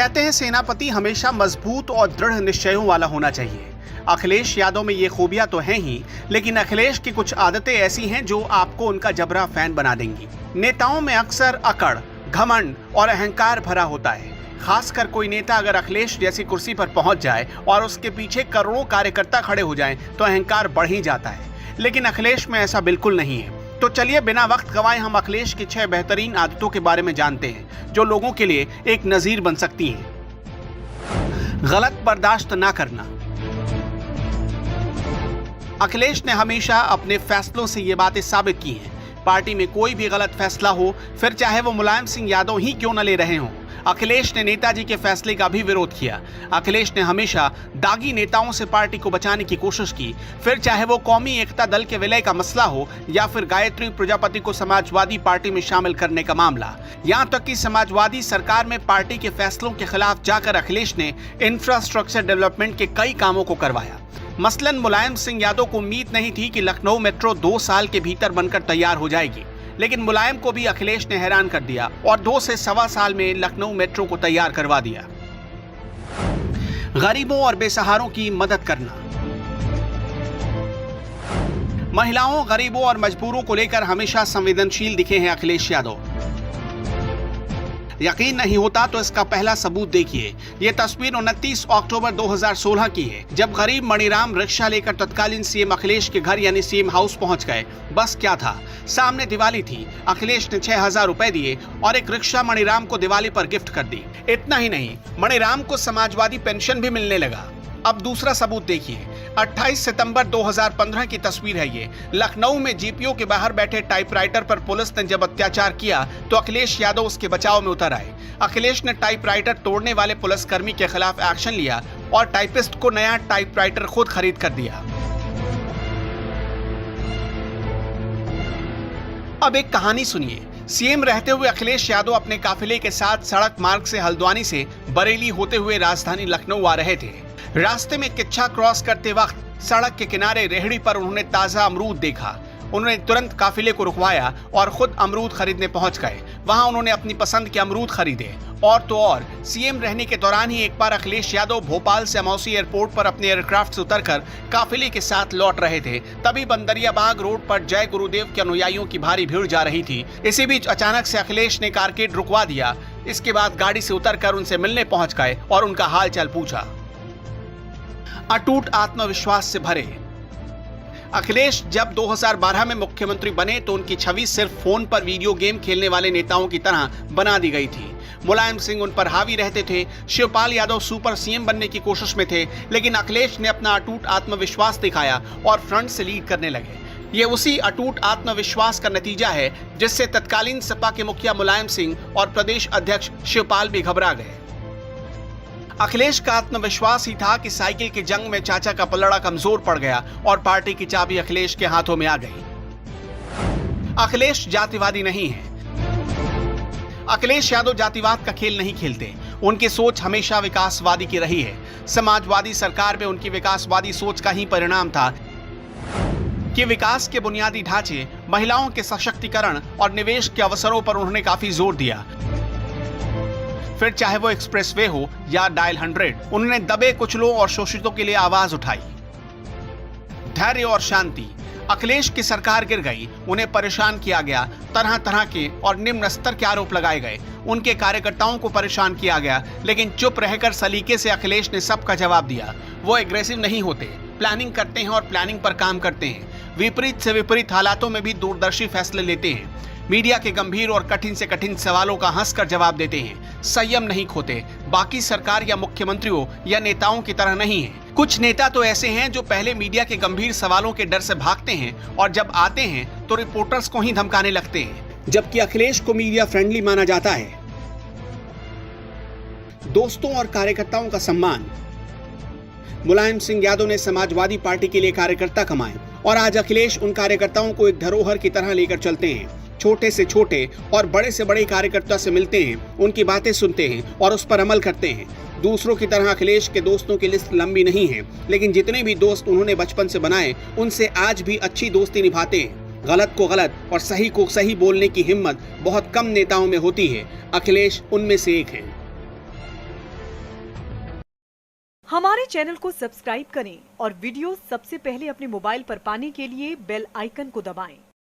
कहते हैं सेनापति हमेशा मजबूत और दृढ़ निश्चयों वाला होना चाहिए। अखिलेश यादव में ये खूबियां तो हैं ही, लेकिन अखिलेश की कुछ आदतें ऐसी हैं जो आपको उनका जबरा फैन बना देंगी। नेताओं में अक्सर अकड़, घमंड और अहंकार भरा होता है। खासकर कोई नेता अगर अखिलेश जैसी कुर्सी पर पहुंच जाए और उसके पीछे करोड़ों कार्यकर्ता खड़े हो जाएं, तो अहंकार बढ़ ही जाता है। लेकिन अखिलेश में ऐसा बिल्कुल नहीं है। तो चलिए बिना वक्त गवाए हम अखिलेश की 6 बेहतरीन आदतों के बारे में जानते हैं, जो लोगों के लिए एक नजीर बन सकती हैं। गलत बर्दाश्त ना करना। अखिलेश ने हमेशा अपने फैसलों से ये बातें साबित की हैं। पार्टी में कोई भी गलत फैसला हो, फिर चाहे वो मुलायम सिंह यादव ही क्यों न ले रहे हों, अखिलेश ने नेताजी के फैसले का भी विरोध किया। अखिलेश ने हमेशा दागी नेताओं से पार्टी को बचाने की कोशिश की, फिर चाहे वो कौमी एकता दल के विलय का मसला हो या फिर गायत्री प्रजापति को समाजवादी पार्टी में शामिल करने का मामला। यहाँ तक कि समाजवादी सरकार में पार्टी के फैसलों के खिलाफ जाकर अखिलेश ने इंफ्रास्ट्रक्चर डेवलपमेंट के कई कामों को करवाया। मसलन मुलायम सिंह यादव को उम्मीद नहीं थी कि लखनऊ मेट्रो 2 साल के भीतर बनकर तैयार हो जाएगी, लेकिन मुलायम को भी अखिलेश ने हैरान कर दिया और 2 से सवा साल में लखनऊ मेट्रो को तैयार करवा दिया। गरीबों और बेसहारों की मदद करना। महिलाओं, गरीबों और मजबूरों को लेकर हमेशा संवेदनशील दिखे हैं अखिलेश यादव। यकीन नहीं होता तो इसका पहला सबूत देखिए। ये तस्वीर 29 अक्टूबर 2016 की है, जब गरीब मणिराम रिक्शा लेकर तत्कालीन सीएम अखिलेश के घर यानी सीएम हाउस पहुंच गए। बस क्या था, सामने दिवाली थी। अखिलेश ने 6000 रुपए दिए और एक रिक्शा मणिराम को दिवाली पर गिफ्ट कर दी। इतना ही नहीं, मणिराम को समाजवादी पेंशन भी मिलने लगा। अब दूसरा सबूत देखिए। 28 सितंबर 2015 की तस्वीर है ये। लखनऊ में जीपीओ के बाहर बैठे टाइपराइटर पर पुलिस ने जब अत्याचार किया तो अखिलेश यादव उसके बचाव में उतर आए। अखिलेश ने टाइपराइटर तोड़ने वाले पुलिसकर्मी के खिलाफ एक्शन लिया और टाइपिस्ट को नया टाइपराइटर खुद खरीद कर दिया। अब एक कहानी सुनिए। सीएम रहते हुए अखिलेश यादव अपने काफिले के साथ सड़क मार्ग से हल्द्वानी से बरेली होते हुए राजधानी लखनऊ आ रहे थे। रास्ते में किच्छा क्रॉस करते वक्त सड़क के किनारे रेहड़ी पर उन्होंने ताजा अमरूद देखा। उन्होंने तुरंत काफिले को रुकवाया और खुद अमरूद खरीदने पहुंच गए। वहां उन्होंने अपनी पसंद के अमरूद खरीदे। और तो और, सीएम रहने के दौरान ही एक बार अखिलेश यादव भोपाल से अमौसी एयरपोर्ट पर अपने एयरक्राफ्ट से उतरकर काफिले के साथ लौट रहे थे। तभी बंदरियाबाग रोड पर जय गुरुदेव के अनुयायियों की भारी भीड़ जा रही थी। इसी बीच अचानक से अखिलेश ने कारकेड रुकवा दिया। इसके बाद गाड़ी से उतरकर उनसे मिलने पहुंच गए और उनका हालचाल पूछा। अटूट आत्मविश्वास से भरे। अखिलेश जब 2012 में मुख्यमंत्री बने तो उनकी छवि सिर्फ फोन पर वीडियो गेम खेलने वाले नेताओं की तरह बना दी गई थी। मुलायम सिंह उन पर हावी रहते थे, शिवपाल यादव सुपर सीएम बनने की कोशिश में थे, लेकिन अखिलेश ने अपना अटूट आत्मविश्वास दिखाया और फ्रंट से लीड करने लगे। ये उसी अटूट आत्मविश्वास का नतीजा है जिससे तत्कालीन सपा के मुखिया मुलायम सिंह और प्रदेश अध्यक्ष शिवपाल भी घबरा गए। अखिलेश का आत्मविश्वास ही था कि साइकिल की जंग में चाचा का पलड़ा कमजोर पड़ गया और पार्टी की चाबी अखिलेश के हाथों में आ गई। अखिलेश जातिवादी नहीं है। अखिलेश यादव जातिवाद का खेल नहीं खेलते। उनकी सोच हमेशा विकासवादी की रही है। समाजवादी सरकार में उनकी विकासवादी सोच का ही परिणाम था कि विकास के बुनियादी ढांचे, महिलाओं के सशक्तिकरण और निवेश के अवसरों पर उन्होंने काफी जोर दिया। फिर चाहे वो एक्सप्रेसवे हो या डायल 100, उन्होंने दबे कुचलों और शोषितों के लिए आवाज उठाई। धैर्य और शांति। अखिलेश की सरकार गिर गई, उन्हें परेशान किया गया, तरह तरह के और निम्न स्तर के आरोप लगाए गए, उनके कार्यकर्ताओं को परेशान किया गया, लेकिन चुप रहकर सलीके से अखिलेश ने सबका जवाब दिया। वो एग्रेसिव नहीं होते, प्लानिंग करते हैं और प्लानिंग पर काम करते हैं। विपरीत से विपरीत हालातों में भी दूरदर्शी फैसले लेते हैं। मीडिया के गंभीर और कठिन से कठिन सवालों का हंसकर जवाब देते हैं। संयम नहीं खोते। बाकी सरकार या मुख्यमंत्रियों या नेताओं की तरह नहीं है। कुछ नेता तो ऐसे हैं जो पहले मीडिया के गंभीर सवालों के डर से भागते हैं और जब आते हैं तो रिपोर्टर्स को ही धमकाने लगते हैं, जबकि अखिलेश को मीडिया फ्रेंडली माना जाता है। दोस्तों और कार्यकर्ताओं का सम्मान। मुलायम सिंह यादव ने समाजवादी पार्टी के लिए कार्यकर्ता कमाए और आज अखिलेश उन कार्यकर्ताओं को एक धरोहर की तरह लेकर चलते हैं। छोटे से छोटे और बड़े से बड़े कार्यकर्ता से मिलते हैं, उनकी बातें सुनते हैं और उस पर अमल करते हैं। दूसरों की तरह अखिलेश के दोस्तों की लिस्ट लंबी नहीं है, लेकिन जितने भी दोस्त उन्होंने बचपन से बनाए उनसे आज भी अच्छी दोस्ती निभाते हैं। गलत को गलत और सही को सही बोलने की हिम्मत बहुत कम नेताओं में होती है। अखिलेश उनमें से एक हैं। हमारे चैनल को सब्सक्राइब करें और वीडियो सबसे पहले अपने मोबाइल पर पाने के लिए बेल आइकन को दबाएं।